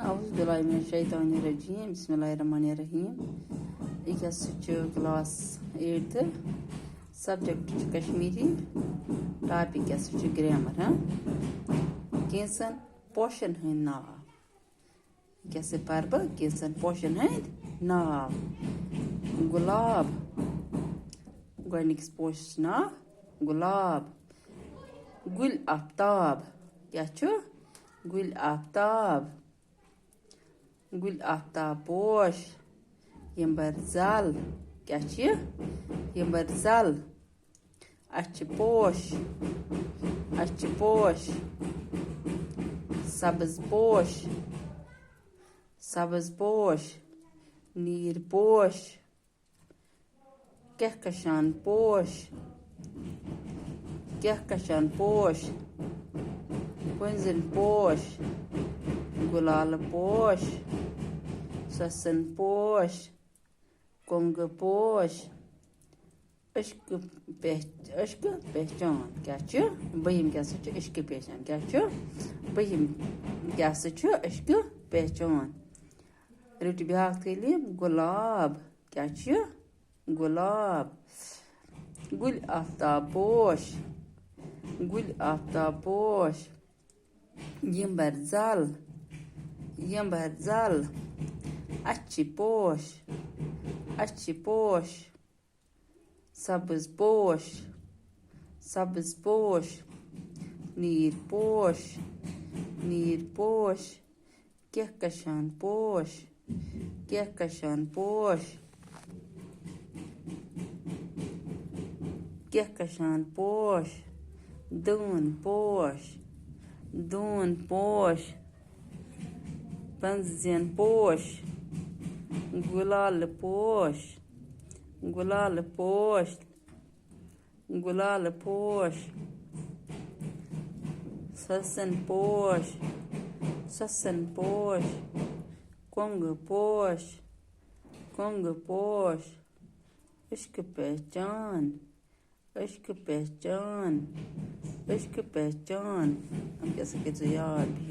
Auzubillahiminash-shaytanir-rajim. Bismillahir-rahmanir-rahim. Class 8th. Subject Kashmiri. Topic grammar. Kinsan portion hin nav. Parba kinsan portion hin nav. Gulab. Goinik's portion nav. Gulab. Gul aftab. Gul aftab. Gul aftab posh. Yambarzal. Yambarzal. Achi posh. Achi posh. Sabz posh. Sabz posh. Neer posh. Kehkashan posh. Kehkashan posh. Kunzin posh. Gulal posh. Sasan posh. Konga posh. Ishq pehchan. Bahim ishq pehchan. Bahim ishq pehchan. Ruti bihaq telim gulab. Gulab. Gul aftab posh. Gul aftab posh. Yambarzal. Yambarzal. Achi posh. Achi posh. Sabz posh. Sabz posh. Neer posh. Neer posh. Kehkashan posh. Kehkashan posh. Kehkashan posh. Dun posh. Dun posh. Panzian posh. Gulal posh. Gulal posh. Gulal posh. Sasan posh. Sasan posh. Kong posh. Kong posh. Ishq pehchan. Ishq pehchan. Ishq pehchan. हम कैसे याद भी हो